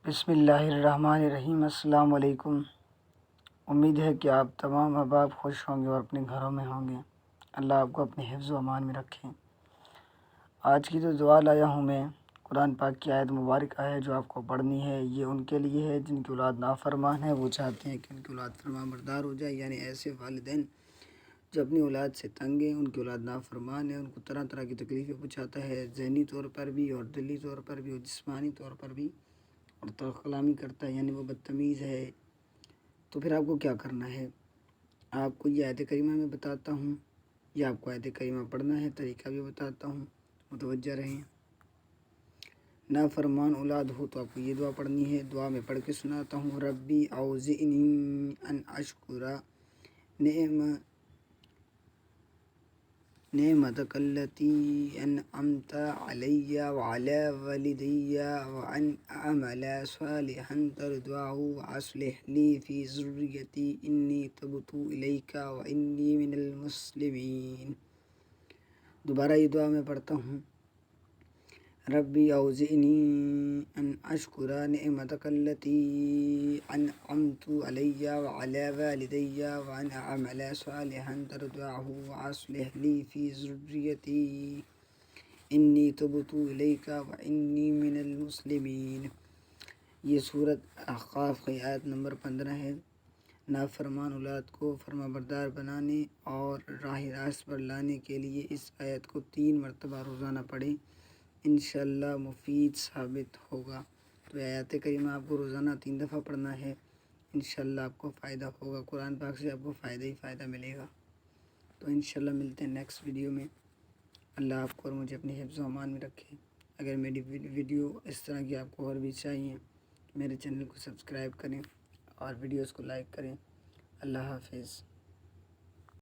بسم اللہ الرحمن الرحیم۔ السلام علیکم۔ امید ہے کہ آپ تمام احباب خوش ہوں گے اور اپنے گھروں میں ہوں گے۔ اللہ آپ کو اپنے حفظ و امان میں رکھیں۔ آج کی جو دعا لایا ہوں میں، قرآن پاک کی آیت مبارکہ ہے جو آپ کو پڑھنی ہے۔ یہ ان کے لیے ہے جن کی اولاد نافرمان ہے، وہ چاہتے ہیں کہ ان کی اولاد فرمان بردار ہو جائے، یعنی ایسے والدین جو اپنی اولاد سے تنگ ہیں، ان کی اولاد نافرمان ہے، ان کو طرح طرح کی تکلیفیں پہنچاتا ہے، ذہنی طور پر بھی اور دلی طور پر بھی اور جسمانی طور پر بھی، اور کلامی کرتا ہے، یعنی وہ بدتمیز ہے۔ تو پھر آپ کو کیا کرنا ہے؟ آپ کو یہ آیت کریمہ میں بتاتا ہوں، یا آپ کو آیت کریمہ پڑھنا ہے، طریقہ بھی بتاتا ہوں، متوجہ رہیں۔ نافرمان اولاد ہو تو آپ کو یہ دعا پڑھنی ہے۔ دعا میں پڑھ کے سناتا ہوں۔ ربی اوزعنی ان اشکر نعمتک التی انعمت علی وعلی والدی وان اعمل صالحا ترضاه واصلح لی فی ذریتی انی تبت الیک وانی من المسلمین۔ دوبارہ یہ دعا میں پڑھتا ہوں۔ ربی اوزعنی ان اشکر نعمتک التی انعمت علی وعلی والدی وان اعمل صالحا ترضاه واصلح لی فی ذریتی انی تبت الیک وانی من المسلمین۔ یہ سورۃ احقاف کی آیت نمبر 15 ہے۔ نافرمان اولاد کو فرما بردار بنانے اور راہ راست پر لانے کے لیے اس آیت کو 3 مرتبہ روزانہ پڑھیں، انشاءاللہ مفید ثابت ہوگا۔ تو آیت کریمہ آپ کو روزانہ 3 دفعہ پڑھنا ہے، انشاءاللہ آپ کو فائدہ ہوگا۔ قرآن پاک سے آپ کو فائدہ ہی فائدہ ملے گا۔ تو انشاءاللہ ملتے ہیں نیکسٹ ویڈیو میں۔ اللہ آپ کو اور مجھے اپنے حفظ و امان میں رکھے۔ اگر میری ویڈیو اس طرح کی آپ کو اور بھی چاہیے تو میرے چینل کو سبسکرائب کریں اور ویڈیوز کو لائک کریں۔ اللہ حافظ۔